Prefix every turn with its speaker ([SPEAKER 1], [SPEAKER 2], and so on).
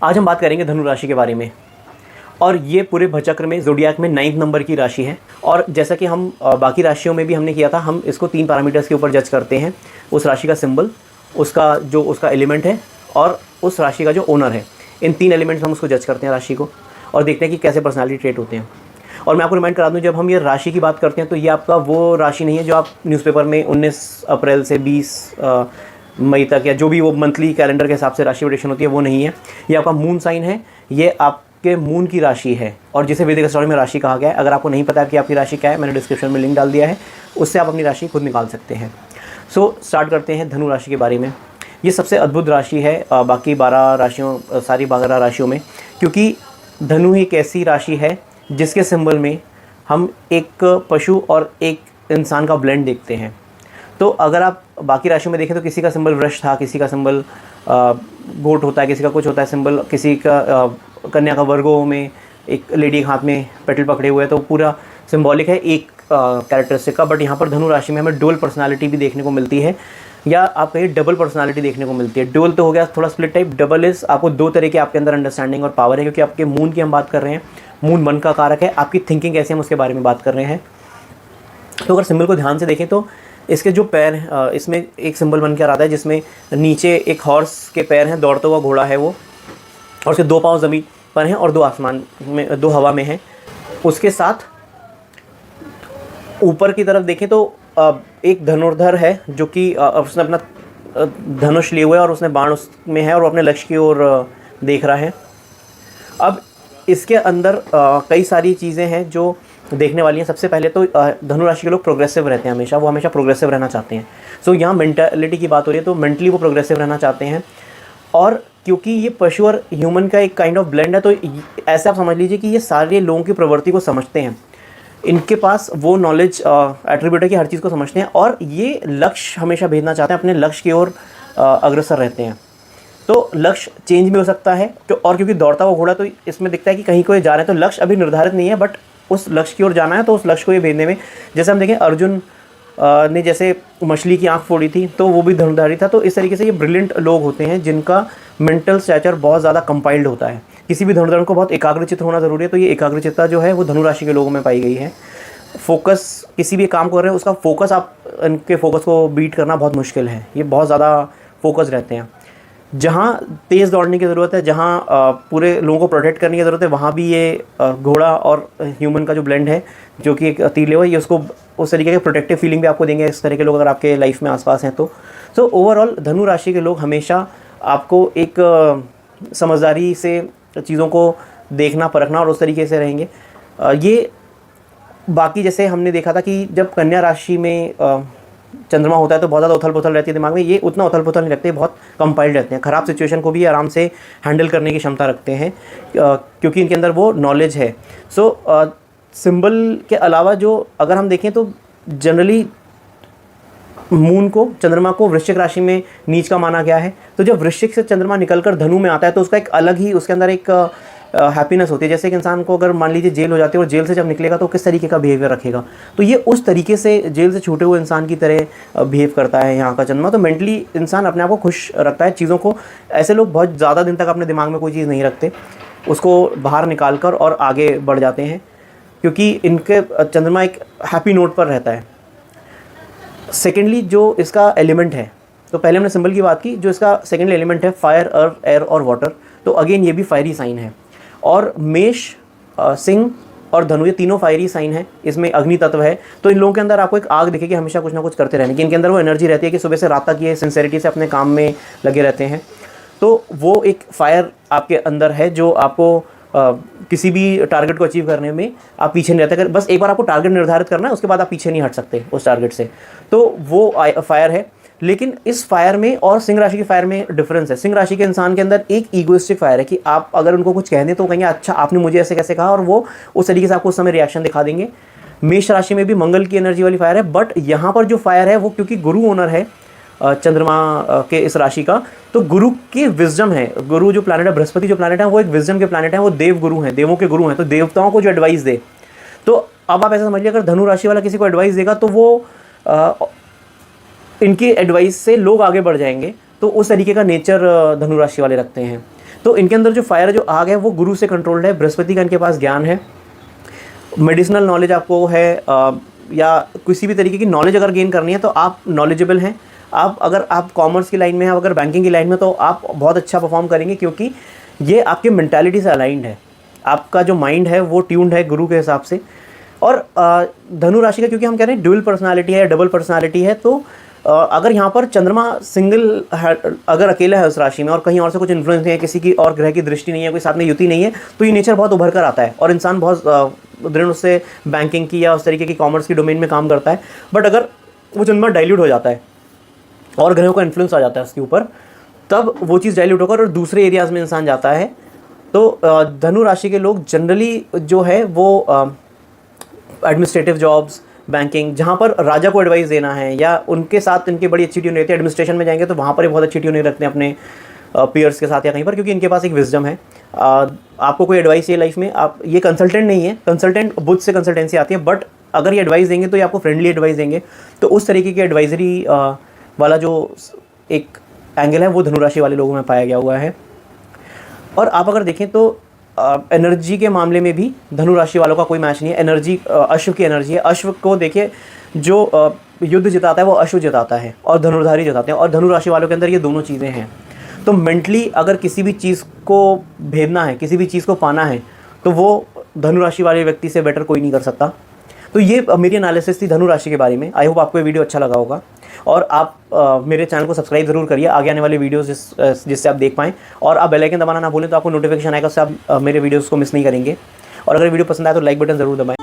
[SPEAKER 1] आज हम बात करेंगे धनु राशि के बारे में। और ये पूरे भचक्र में ज़ोडिएक में 9th नंबर की राशि है। और जैसा कि हम बाकी राशियों में भी हमने किया था, हम इसको 3 पैरामीटर्स के ऊपर जज करते हैं। उस राशि का सिंबल, उसका एलिमेंट है और उस राशि का जो ओनर है। इन 3 एलिमेंट्स हम उसको जज करते हैं राशि को, और देखते हैं कि कैसे पर्सनालिटी ट्रेट होते हैं। और मैं आपको रिमाइंड करा दूं, जब हम ये राशि की बात करते हैं तो ये आपका वो राशि नहीं है जो आप न्यूज़पेपर में 19 अप्रैल से 20 मई तक या जो भी वो मंथली कैलेंडर के हिसाब से राशि प्रेडिक्शन होती है, वो नहीं है। ये आपका मून साइन है, ये आपके मून की राशि है और जिसे वैदिक एस्ट्रोलॉजी में राशि कहा गया है। अगर आपको नहीं पता कि आपकी राशि क्या है, मैंने डिस्क्रिप्शन में लिंक डाल दिया है, उससे आप अपनी राशि खुद निकाल सकते हैं। सो स्टार्ट करते हैं धनु राशि के बारे में। ये सबसे अद्भुत राशि है बाकी 12 राशियों में, क्योंकि धनु ही एक ऐसी राशि है जिसके सिंबल में हम एक पशु और एक इंसान का ब्लेंड देखते हैं। तो अगर आप बाकी राशियों में देखें तो किसी का सिंबल वृष था, किसी का सिंबल गोट होता है, किसी का कुछ होता है सिंबल, किसी का कन्या का वर्गो में एक लेडी हाथ में पेटल पकड़े हुए है, तो पूरा सिंबॉलिक है एक कैरेक्टरिस्टिक का। बट यहाँ पर धनु राशि में हमें डुअल पर्सनालिटी भी देखने को मिलती है, या आप कहिए डबल पर्सनालिटी देखने को मिलती है। डुअल तो हो गया थोड़ा स्प्लिट टाइप, डबल इज आपको 2 तरह के आपके अंदर अंडरस्टैंडिंग और पावर है, क्योंकि आपके मून की हम बात कर रहे हैं। मून मन का कारक है, आपकी थिंकिंग कैसे हम उसके बारे में बात कर रहे हैं। तो अगर सिंबल को ध्यान से देखें तो इसके जो पैर हैं, इसमें एक सिंबल बन के आ रहा है जिसमें नीचे एक हॉर्स के पैर हैं, दौड़ता हुआ घोड़ा है वो, और उसके 2 पाँव ज़मीन पर हैं और 2 आसमान में, 2 हवा में हैं। उसके साथ ऊपर की तरफ देखें तो एक धनुर्धर है जो कि उसने अपना धनुष लिए हुए है और उसने बाण उसमें है और वो अपने लक्ष्य की ओर देख रहा है। अब इसके अंदर कई सारी चीज़ें हैं जो देखने वाली हैं। सबसे पहले तो धनु राशि के लोग प्रोग्रेसिव रहते हैं, वो हमेशा प्रोग्रेसिव रहना चाहते हैं। सो यहाँ मेंटालिटी की बात हो रही है तो मेंटली वो प्रोग्रेसिव रहना चाहते हैं। और क्योंकि ये पशु और ह्यूमन का एक काइंड ऑफ ब्लेंड है, तो ऐसे आप समझ लीजिए कि ये सारे लोगों की प्रवृत्ति को समझते हैं। इनके पास वो नॉलेज एट्रीब्यूट है कि हर चीज़ को समझते हैं, और ये लक्ष्य हमेशा भेजना चाहते हैं, अपने लक्ष्य की ओर अग्रसर रहते हैं। तो लक्ष्य चेंज भी हो सकता है, तो और क्योंकि दौड़ता हुआ घोड़ा, तो इसमें दिखता है कि कहीं को ये जा रहे हैं, तो लक्ष्य अभी निर्धारित नहीं है, बट उस लक्ष्य की ओर जाना है। तो उस लक्ष्य को ये भेजने में, जैसे हम देखें अर्जुन ने जैसे मछली की आंख फोड़ी थी, तो वो भी धनुर्धारी था। तो इस तरीके से ये ब्रिलियंट लोग होते हैं जिनका मेंटल स्टैचर बहुत ज़्यादा कंपाइल्ड होता है। किसी भी धनुर्धर को बहुत एकाग्रचित्त होना ज़रूरी है, तो ये एकाग्रचित्ता जो है वो धनु राशि के लोगों में पाई गई है। फोकस, किसी भी काम कर रहे हैं उसका फोकस, आप इनके फोकस को बीट करना बहुत मुश्किल है। ये बहुत ज़्यादा फोकस रहते हैं। जहाँ तेज़ दौड़ने की ज़रूरत है, जहाँ पूरे लोगों को प्रोटेक्ट करने की ज़रूरत है, वहाँ भी ये घोड़ा और ह्यूमन का जो ब्लेंड है, जो कि एक तीले हुआ, ये उसको उस तरीके के प्रोटेक्टिव फीलिंग भी आपको देंगे। इस तरह के लोग अगर आपके लाइफ में आसपास हैं तो सो ओवरऑल धनु राशि के लोग हमेशा आपको एक समझदारी से चीज़ों को देखना, परखना और उस तरीके से रहेंगे। ये बाकी जैसे हमने देखा था कि जब कन्या राशि में चंद्रमा होता है तो बहुत ज़्यादा उथल पुथल रहती है दिमाग में। ये उतना उथल पुथल नहीं रखते, बहुत कंपाइल्ड रहते हैं। ख़राब सिचुएशन को भी आराम से हैंडल करने की क्षमता रखते हैं, क्योंकि इनके अंदर वो नॉलेज है। सो सिंबल के अलावा जो अगर हम देखें तो जनरली मून को, चंद्रमा को वृश्चिक राशि में नीच का माना गया है। तो जब वृश्चिक से चंद्रमा निकलकर धनु में आता है तो उसका एक अलग ही, उसके अंदर एक हैप्पीनेस होती है। जैसे कि इंसान को अगर मान लीजिए जेल हो जाती है और जेल से जब निकलेगा तो किस तरीके का बिहेवियर रखेगा, तो ये उस तरीके से जेल से छूटे हुए इंसान की तरह बिहेव करता है यहाँ का चंद्रमा। तो मेंटली इंसान अपने आप को खुश रखता है चीज़ों को। ऐसे लोग बहुत ज़्यादा दिन तक अपने दिमाग में कोई चीज़ नहीं रखते, उसको बाहर निकाल कर और आगे बढ़ जाते हैं, क्योंकि इनके चंद्रमा एक हैप्पी नोट पर रहता है। सेकेंडली जो इसका एलिमेंट है, तो पहले हमने सिंबल की बात की, जो इसका सेकेंड एलिमेंट है फायर, अर्थ, एयर और वाटर। तो अगेन ये भी फायरी साइन है। और मेष, सिंह और धनु, ये तीनों फायरी साइन है। इसमें अग्नि तत्व है। तो इन लोगों के अंदर आपको एक आग दिखेगी हमेशा कुछ ना कुछ करते रहने की। इनके अंदर वो एनर्जी रहती है कि सुबह से रात तक ये सिंसेरिटी से अपने काम में लगे रहते हैं। तो वो एक फायर आपके अंदर है जो आपको किसी भी टारगेट को अचीव करने में आप पीछे नहीं रहते। बस एक बार आपको टारगेट निर्धारित करना है, उसके बाद आप पीछे नहीं हट सकते उस टारगेट से। तो वो फायर है। लेकिन इस फायर में और सिंह राशि के फायर में डिफरेंस है। सिंह राशि के इंसान के अंदर एक ईगोइस्टिक फायर है कि आप अगर उनको कुछ कह दें तो कहेंगे अच्छा आपने मुझे ऐसे कैसे कहा, और वो उस तरीके से आपको उस समय रिएक्शन दिखा देंगे। मेष राशि में भी मंगल की एनर्जी वाली फायर है, बट यहाँ पर जो फायर है वो क्योंकि गुरु ओनर है चंद्रमा के इस राशि का, तो गुरु की विजडम है। गुरु जो प्लैनेट है, बृहस्पति जो प्लैनेट है, वो एक विजडम के प्लैनेट है, वो देव गुरु हैं, देवों के गुरु हैं। तो देवताओं को जो एडवाइस दे, तो अब आप ऐसा समझिए अगर धनु राशि वाला किसी को एडवाइस देगा तो वो इनकी एडवाइस से लोग आगे बढ़ जाएंगे। तो उस तरीके का नेचर धनु राशि वाले रखते हैं। तो इनके अंदर जो फायर जो आग है वो गुरु से कंट्रोल्ड है, बृहस्पति का इनके पास ज्ञान है, मेडिसिनल नॉलेज आपको है, या किसी भी तरीके की नॉलेज अगर गेन करनी है तो आप नॉलेजेबल हैं। अगर आप कॉमर्स की लाइन में हैं, अगर बैंकिंग की लाइन में, तो आप बहुत अच्छा परफॉर्म करेंगे, क्योंकि ये आपके मेंटालिटी से अलाइंड है। आपका जो माइंड है वो ट्यून्ड है गुरु के हिसाब से। और धनु राशि का, क्योंकि हम कह रहे हैं ड्यूअल पर्सनालिटी है, डबल पर्सनालिटी है, तो अगर यहाँ पर चंद्रमा सिंगल है, अगर अकेला है उस राशि में और कहीं और से कुछ इन्फ्लुएंस नहीं है, किसी की और ग्रह की दृष्टि नहीं है, कोई साथ में युति नहीं है, तो ये नेचर बहुत उभर कर आता है और इंसान बहुत दृढ़ उससे बैंकिंग की या उस तरीके की कॉमर्स की डोमेन में काम करता है। बट अगर वो चंद्रमा डाइल्यूट हो जाता है और ग्रहों का इन्फ्लुएंस आ जाता है उसके ऊपर, तब वो चीज़ डाइल्यूट होकर और दूसरे एरियाज़ में इंसान जाता है। तो धनु राशि के लोग जनरली जो है वो एडमिनिस्ट्रेटिव जॉब्स, बैंकिंग, जहाँ पर राजा को एडवाइस देना है या उनके साथ इनकी बड़ी अच्छी ट्यून रहती है, एडमिनिस्ट्रेशन में जाएंगे तो वहाँ पर ही बहुत अच्छी ट्यून रखते हैं अपने पीयर्स के साथ या कहीं पर, क्योंकि इनके पास एक विजडम है। आपको कोई एडवाइस ये लाइफ में, आप ये कंसल्टेंट नहीं है, कंसल्टेंट बुद्ध से कंसल्टेंसी आती है, बट अगर ये एडवाइस देंगे तो ये आपको फ्रेंडली एडवाइस देंगे। तो उस तरीके की एडवाइजरी वाला जो एक एंगल है वो धनुराशि वाले लोगों में पाया गया हुआ है। और आप अगर देखें तो एनर्जी के मामले में भी धनु राशि वालों का कोई मैच नहीं है। एनर्जी अश्व की एनर्जी है। अश्व को देखिए, जो युद्ध जिताता है वो अश्व जिताता है और धनुर्धारी जिताते हैं, और धनु राशि वालों के अंदर ये दोनों चीज़ें हैं। तो मेंटली अगर किसी भी चीज़ को भेदना है, किसी भी चीज़ को पाना है, तो वो धनु राशि वाले व्यक्ति से बेटर कोई नहीं कर सकता। तो ये मेरी एनालिसिस थी धनु राशि के बारे में। आई होप आपको ये वीडियो अच्छा लगा होगा, और आप मेरे चैनल को सब्सक्राइब ज़रूर करिए आगे आने वाले वीडियोस जिससे आप देख पाएँ, और आप बेल आइकन दबाना ना भूलें, तो आपको नोटिफिकेशन आएगा, उससे आप मेरे वीडियोस को मिस नहीं करेंगे। और अगर वीडियो पसंद आए तो लाइक बटन ज़रूर दबाएं।